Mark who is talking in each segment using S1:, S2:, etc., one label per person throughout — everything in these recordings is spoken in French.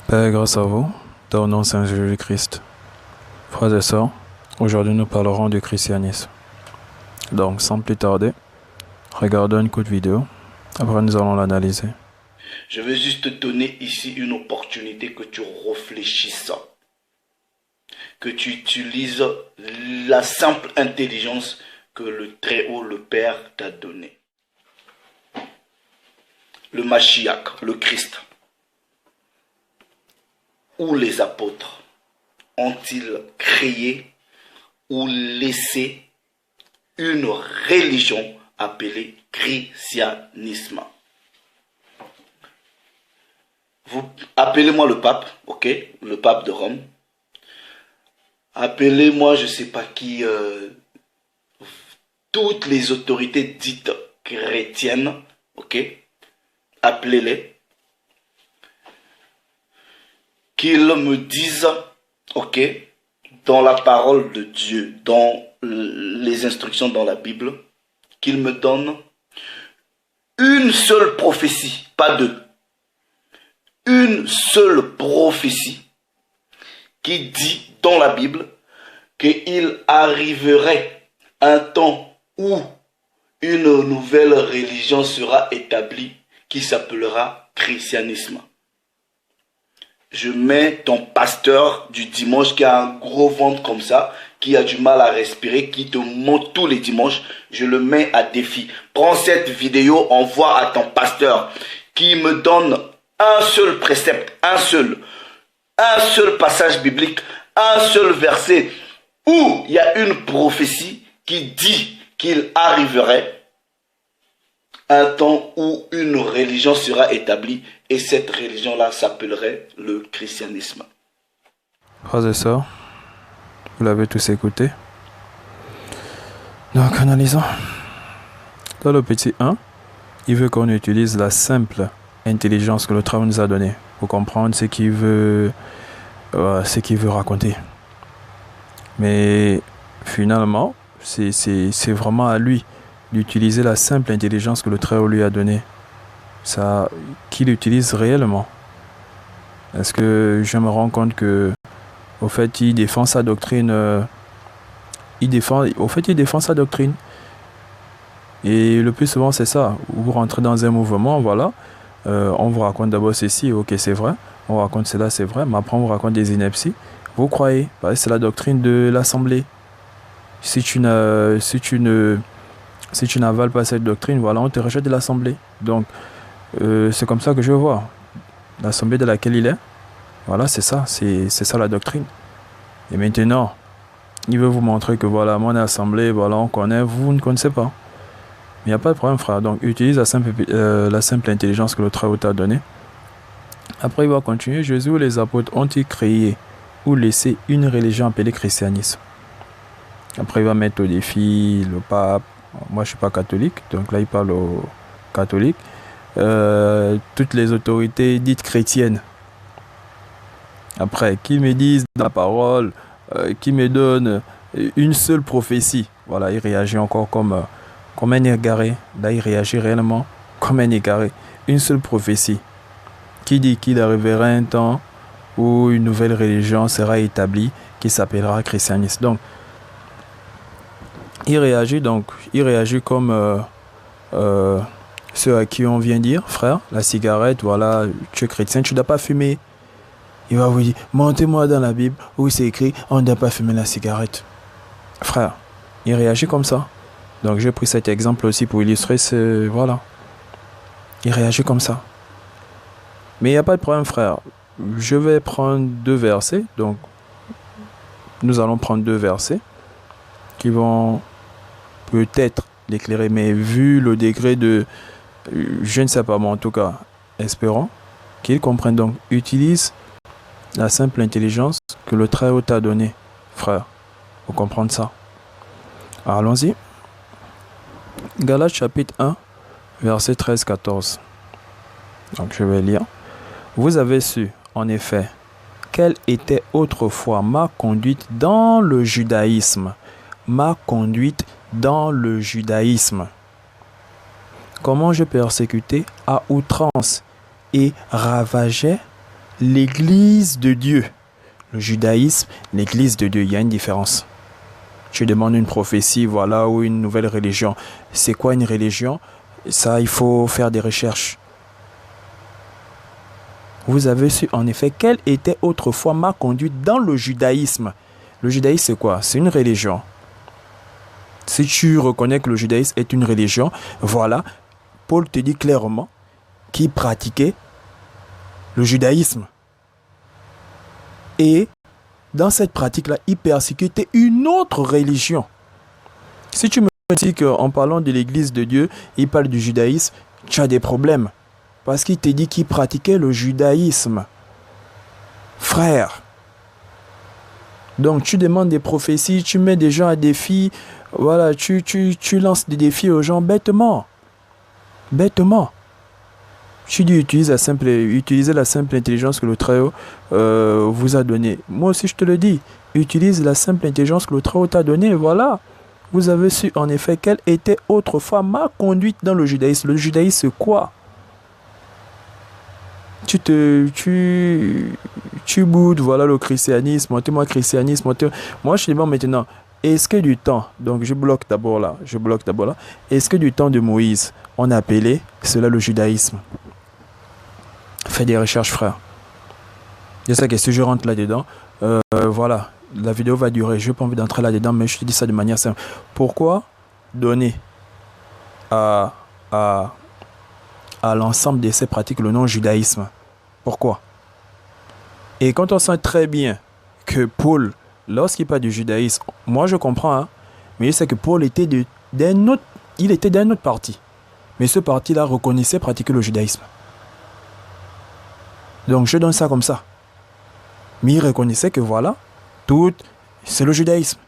S1: Père, grâce à vous, dans le nom de Saint Jésus-Christ. Frères et sœurs, aujourd'hui nous parlerons du christianisme. Donc, sans plus tarder, regardons une courte vidéo. Après, nous allons l'analyser.
S2: Je veux juste te donner ici une opportunité que tu réfléchisses, que tu utilises la simple intelligence que le Très-Haut, le Père, t'a donnée. Le Mashiach, le Christ, ou les apôtres ont-ils créé ou laissé une religion appelée christianisme? Vous appelez-moi le pape, ok, le pape de Rome. Appelez-moi, je ne sais pas qui, toutes les autorités dites chrétiennes, ok, appelez-les. Qu'ils me disent, ok, dans la parole de Dieu, dans les instructions dans la Bible, qu'ils me donnent une seule prophétie, pas deux. Une seule prophétie qui dit dans la Bible qu'il arriverait un temps où une nouvelle religion sera établie qui s'appellera christianisme. Je mets ton pasteur du dimanche qui a un gros ventre comme ça, qui a du mal à respirer, qui te monte tous les dimanches, je le mets à défi. Prends cette vidéo, envoie à ton pasteur qui me donne un seul précepte, un seul passage biblique, un seul verset où il y a une prophétie qui dit qu'il arriverait un temps où une religion sera établie et cette religion-là s'appellerait le christianisme.
S1: Frères et sœurs, vous l'avez tous écouté. Donc, analysons. Dans le petit 1, il veut qu'on utilise la simple intelligence que le travail nous a donnée pour comprendre ce qu'il veut raconter. Mais finalement, c'est vraiment à lui d'utiliser la simple intelligence que le Très-Haut lui a donnée. Ça, qu'il utilise réellement. Est-ce que je me rends compte que, au fait, il défend sa doctrine. Il défend sa doctrine. Et le plus souvent, c'est ça. Vous rentrez dans un mouvement, voilà. On vous raconte d'abord ceci, ok, c'est vrai. On vous raconte cela, c'est vrai. Mais après, on vous raconte des inepties. Vous croyez. C'est la doctrine de l'Assemblée. Si tu n'avales pas cette doctrine, voilà, on te rejette de l'Assemblée. Donc, c'est comme ça que je vois. L'Assemblée de laquelle il est, voilà, c'est ça la doctrine. Et maintenant, il veut vous montrer que voilà, mon assemblée, voilà, on connaît, vous ne connaissez pas. Il n'y a pas de problème, frère. Donc, utilise la simple intelligence que le Très-Haut t'a donnée. Après, il va continuer. Jésus ou les apôtres ont-ils créé ou laissé une religion appelée christianisme? Après, il va mettre au défi le pape. Moi, je ne suis pas catholique, donc là, il parle aux catholiques. Toutes les autorités dites chrétiennes. Après, qui me disent dans la parole, qui me donnent une seule prophétie. Voilà, il réagit encore comme un égaré. Là, il réagit réellement comme un égaré. Une seule prophétie qui dit qu'il arrivera un temps où une nouvelle religion sera établie qui s'appellera christianisme. Donc, il réagit comme ceux à qui on vient dire, frère, la cigarette, voilà, tu es chrétien, tu ne dois pas fumer. Il va vous dire, montez-moi dans la Bible où c'est écrit, on ne doit pas fumer la cigarette. Frère, il réagit comme ça. Donc j'ai pris cet exemple aussi pour illustrer voilà. Il réagit comme ça. Mais il n'y a pas de problème, frère. Je vais prendre deux versets. Donc, nous allons prendre deux versets qui vont peut-être l'éclairer. Mais vu le degré de... Je ne sais pas, mais en tout cas, espérons qu'ils comprennent. Donc, utilise la simple intelligence que le Très-Haut t'a donnée, frère, pour comprendre ça. Alors, allons-y. Galates chapitre 1, verset 13-14. Donc, je vais lire. Vous avez su, en effet, quelle était autrefois ma conduite dans le judaïsme. Ma conduite dans le judaïsme. Comment je persécutais à outrance et ravageais l'église de Dieu. Le judaïsme, l'église de Dieu, il y a une différence. Tu demandes une prophétie, voilà, ou une nouvelle religion. C'est quoi une religion? Ça, il faut faire des recherches. Vous avez su en effet quelle était autrefois ma conduite dans le judaïsme. Le judaïsme, c'est quoi? C'est une religion. Si tu reconnais que le judaïsme est une religion, voilà, Paul te dit clairement qu'il pratiquait le judaïsme. Et dans cette pratique-là, il persécutait une autre religion. Si tu me dis qu'en parlant de l'église de Dieu, il parle du judaïsme, tu as des problèmes. Parce qu'il te dit qu'il pratiquait le judaïsme. Frère. Donc tu demandes des prophéties, tu mets des gens à défi, voilà, tu lances des défis aux gens bêtement. Bêtement. Tu dis utilisez la simple intelligence que le Très-Haut vous a donnée. Moi aussi je te le dis, utilise la simple intelligence que le Très-Haut t'a donnée, voilà. Vous avez su en effet quelle était autrefois ma conduite dans le judaïsme. Le judaïsme c'est quoi? Tu boudes, voilà le christianisme, moi christianisme, moi je demande maintenant, est-ce que du temps, donc je bloque d'abord là, est-ce que du temps de Moïse, on a appelé cela le judaïsme? Fais des recherches frère. Je sais que si je rentre là-dedans, voilà, la vidéo va durer, je n'ai pas envie d'entrer là-dedans, mais je te dis ça de manière simple. Pourquoi donner à l'ensemble de ces pratiques le nom judaïsme? Pourquoi? Et quand on sent très bien que Paul, lorsqu'il parle du judaïsme, moi je comprends, hein, mais je sais que Paul était d'un autre parti. Mais ce parti-là reconnaissait pratiquer le judaïsme. Donc je donne ça comme ça. Mais il reconnaissait que voilà, tout, c'est le judaïsme.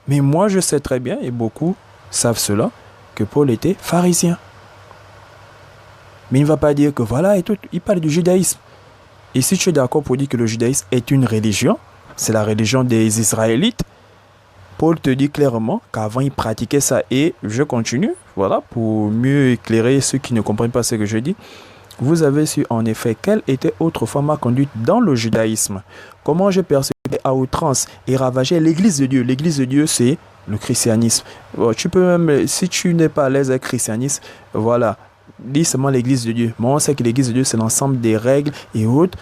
S1: Mais moi je sais très bien, et beaucoup savent cela, que Paul était pharisien. Mais il ne va pas dire que voilà, et tout, il parle du judaïsme. Et si tu es d'accord pour dire que le judaïsme est une religion, c'est la religion des Israélites, Paul te dit clairement qu'avant il pratiquait ça. Et je continue, voilà, pour mieux éclairer ceux qui ne comprennent pas ce que je dis. Vous avez su en effet quelle était autrefois ma conduite dans le judaïsme. Comment j'ai persécuté à outrance et ravagé l'église de Dieu. L'église de Dieu, c'est le christianisme. Tu peux même, si tu n'es pas à l'aise avec le christianisme, voilà, dis seulement l'église de Dieu. Mais on sait que l'église de Dieu, c'est l'ensemble des règles et autres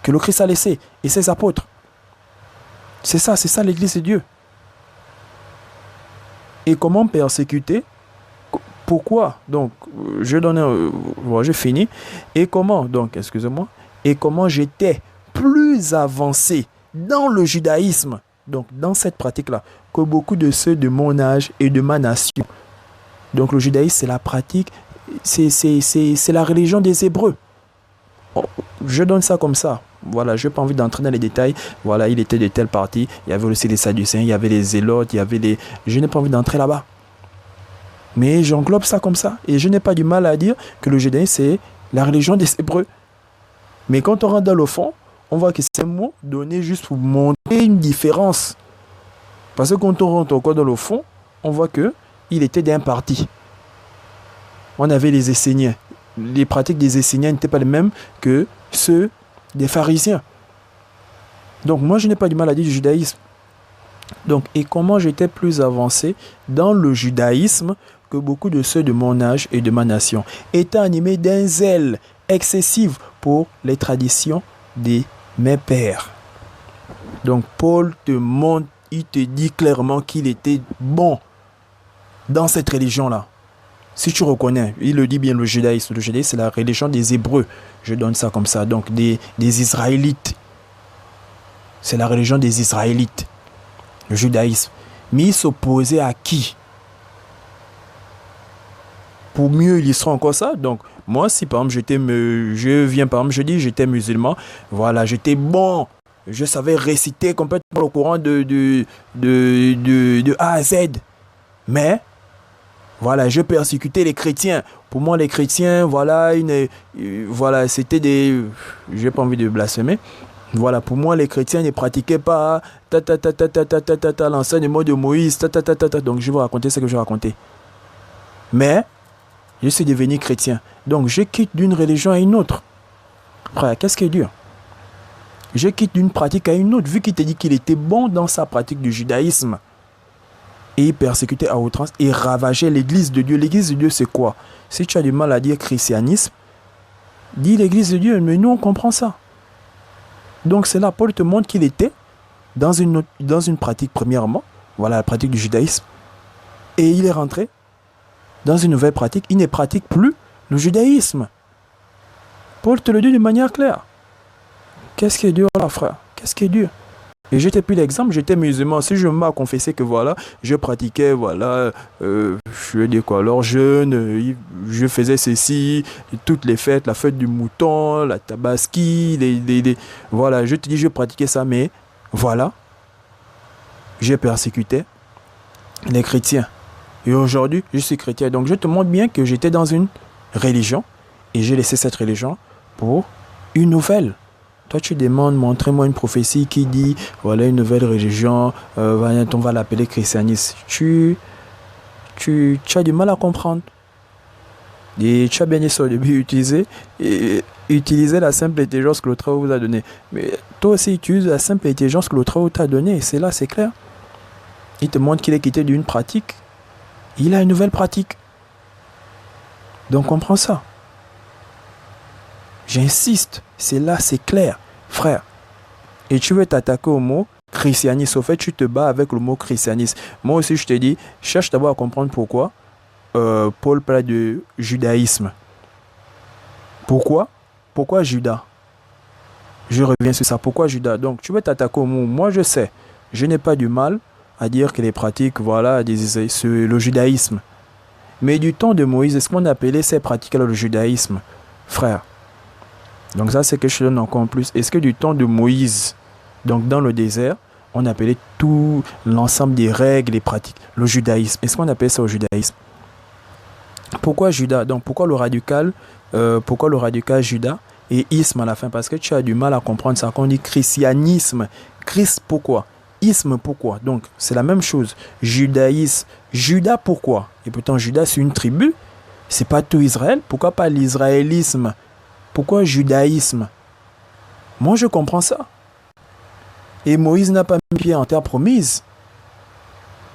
S1: que le Christ a laissées et ses apôtres. C'est ça l'église de Dieu. Et comment persécuter? Pourquoi? Donc, je finis. Et comment? Donc, excusez-moi. Et comment j'étais plus avancé dans le judaïsme, donc dans cette pratique-là, que beaucoup de ceux de mon âge et de ma nation. Donc, le judaïsme, c'est la pratique, c'est la religion des Hébreux. Je donne ça comme ça. Voilà, je n'ai pas envie d'entrer dans les détails. Voilà, il était de telle partie. Il y avait aussi les Sadducéens, il y avait les Zélotes, il y avait les... Je n'ai pas envie d'entrer là-bas. Mais j'englobe ça comme ça. Et je n'ai pas du mal à dire que le judaïsme, c'est la religion des Hébreux. Mais quand on rentre dans le fond, on voit que c'est un mot donné juste pour montrer une différence. Parce que quand on rentre encore dans le fond, on voit qu'il était d'un parti. On avait les Esséniens. Les pratiques des Esséniens n'étaient pas les mêmes que ceux des pharisiens. Donc moi, je n'ai pas du mal à dire du judaïsme. Donc, et comment j'étais plus avancé dans le judaïsme que beaucoup de ceux de mon âge et de ma nation, étant animé d'un zèle excessif pour les traditions de mes pères. Donc Paul te montre, il te dit clairement qu'il était bon dans cette religion-là. Si tu reconnais, il le dit bien, le judaïsme. Le judaïsme, c'est la religion des Hébreux. Je donne ça comme ça. Donc des Israélites. C'est la religion des Israélites. Le judaïsme. Mais il s'opposait à qui? Pour mieux illustrer encore ça, donc moi si par exemple je dis j'étais musulman, voilà, j'étais bon, je savais réciter complètement le Coran de A à Z, mais voilà, je persécutais les chrétiens. Pour moi les chrétiens, voilà, voilà, c'était des, j'ai pas envie de blasphémer. Voilà, pour moi, les chrétiens ne pratiquaient pas l'enseignement de Moïse, donc je vais raconter ce que je vais raconter. Mais, je suis devenu chrétien. Donc, je quitte d'une religion à une autre. Frère, qu'est-ce qui est dur? Je quitte d'une pratique à une autre, vu qu'il te dit qu'il était bon dans sa pratique du judaïsme. Et il persécutait à outrance et ravageait l'église de Dieu. L'église de Dieu, c'est quoi? Si tu as du mal à dire christianisme, dis l'église de Dieu, mais nous on comprend ça. Donc c'est là, Paul te montre qu'il était dans une pratique premièrement, voilà la pratique du judaïsme, et il est rentré dans une nouvelle pratique, il ne pratique plus le judaïsme. Paul te le dit de manière claire. Qu'est-ce qui est dur là, frère? Qu'est-ce qui est dur? Et je t'ai pris l'exemple, j'étais musulman. Si je m'ai confessé que voilà, je pratiquais, voilà, je veux dire quoi, alors jeûne, je faisais ceci, toutes les fêtes, la fête du mouton, la tabaski, voilà, je te dis, je pratiquais ça, mais voilà, j'ai persécuté les chrétiens. Et aujourd'hui, je suis chrétien. Donc, je te montre bien que j'étais dans une religion et j'ai laissé cette religion pour une nouvelle. Toi, tu demandes, montrez-moi une prophétie qui dit, voilà une nouvelle religion, on va l'appeler christianisme. Tu as du mal à comprendre. Et tu as bien dit ça au début, utiliser la simple intelligence que l'autre vous a donnée. Mais toi aussi, utilise la simple intelligence que l'autre t'a donnée. C'est là, c'est clair. Il te montre qu'il est quitté d'une pratique. Il a une nouvelle pratique. Donc, comprends ça. J'insiste, c'est là, c'est clair, frère. Et tu veux t'attaquer au mot christianisme. Au fait, tu te bats avec le mot christianisme. Moi aussi, je te dis, cherche d'abord à comprendre pourquoi Paul parle de judaïsme. Pourquoi? Pourquoi Judas? Je reviens sur ça. Pourquoi Judas? Donc, tu veux t'attaquer au mot. Moi, je sais, je n'ai pas du mal à dire que les pratiques, voilà, le judaïsme. Mais du temps de Moïse, est-ce qu'on appelait ces pratiques-là le judaïsme, frère? Donc ça, c'est que je te donne encore plus. Est-ce que du temps de Moïse, donc dans le désert, on appelait tout l'ensemble des règles, les pratiques, le judaïsme? Est-ce qu'on appelait ça le judaïsme? Pourquoi Judas? Donc pourquoi le radical Judas et isme à la fin? Parce que tu as du mal à comprendre ça. Quand on dit christianisme, Christ pourquoi? Isme pourquoi? Donc c'est la même chose. Judaïsme, Judas pourquoi? Et pourtant Judas c'est une tribu. C'est pas tout Israël. Pourquoi pas l'israélisme? Pourquoi judaïsme? Moi, je comprends ça. Et Moïse n'a pas mis pied en terre promise.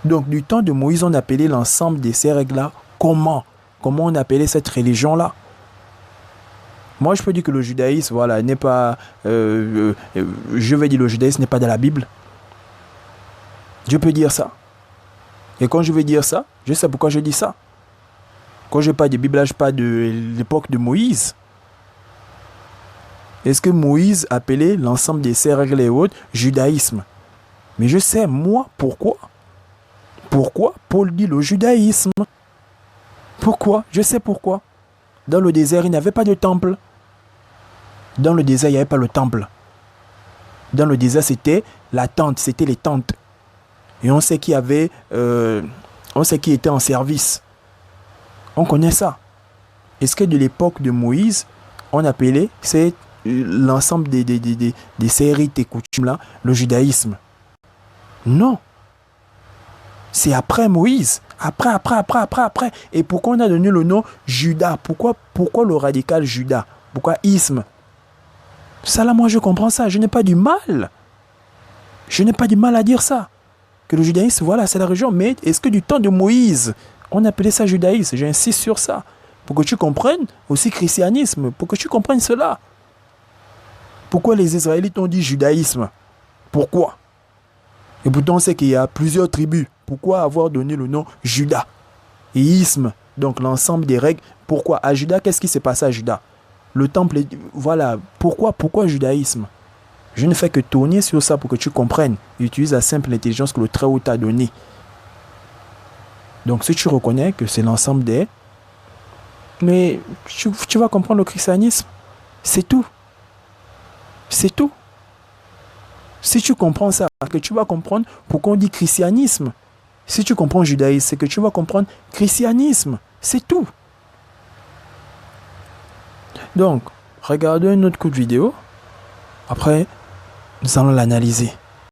S1: Donc, du temps de Moïse, on appelait l'ensemble de ces règles-là. Comment? Comment on appelait cette religion-là? Moi, je peux dire que le judaïsme, voilà, n'est pas... je vais dire le judaïsme n'est pas dans la Bible. Je peux dire ça. Et quand je vais dire ça, je sais pourquoi je dis ça. Quand je parle de Bible, je parle de l'époque de Moïse. Est-ce que Moïse appelait l'ensemble de ces règles et autres judaïsme? Mais je sais, moi, pourquoi? Pourquoi Paul dit le judaïsme? Pourquoi? Je sais pourquoi. Dans le désert, il n'y avait pas de temple. Dans le désert, il n'y avait pas le temple. Dans le désert, c'était la tente, c'était les tentes. Et on sait qui avait, on sait qui était en service. On connaît ça. Est-ce que de l'époque de Moïse, on appelait l'ensemble des rites et coutumes-là, le judaïsme? Non. C'est après Moïse. Après. Et pourquoi on a donné le nom Judas? Pourquoi le radical Judas? Pourquoi isme? Ça là, moi je comprends ça. Je n'ai pas du mal. Je n'ai pas du mal à dire ça. Que le judaïsme, voilà, c'est la religion. Mais est-ce que du temps de Moïse, on appelait ça judaïsme? J'insiste sur ça. Pour que tu comprennes aussi christianisme. Pour que tu comprennes cela. Pourquoi les Israélites ont dit judaïsme? Pourquoi? Et pourtant on sait qu'il y a plusieurs tribus. Pourquoi avoir donné le nom Judas? Et isme, donc l'ensemble des règles. Pourquoi? À Judas, qu'est-ce qui s'est passé à Judas? Le temple, voilà. Pourquoi judaïsme? Je ne fais que tourner sur ça pour que tu comprennes. Utilise la simple intelligence que le Très-Haut t'a donnée. Donc si tu reconnais que c'est l'ensemble des... Mais tu vas comprendre le christianisme. C'est tout. C'est tout. Si tu comprends ça, que tu vas comprendre pourquoi on dit christianisme. Si tu comprends judaïsme, c'est que tu vas comprendre christianisme. C'est tout. Donc, regardez un autre coup de vidéo. Après, nous allons l'analyser.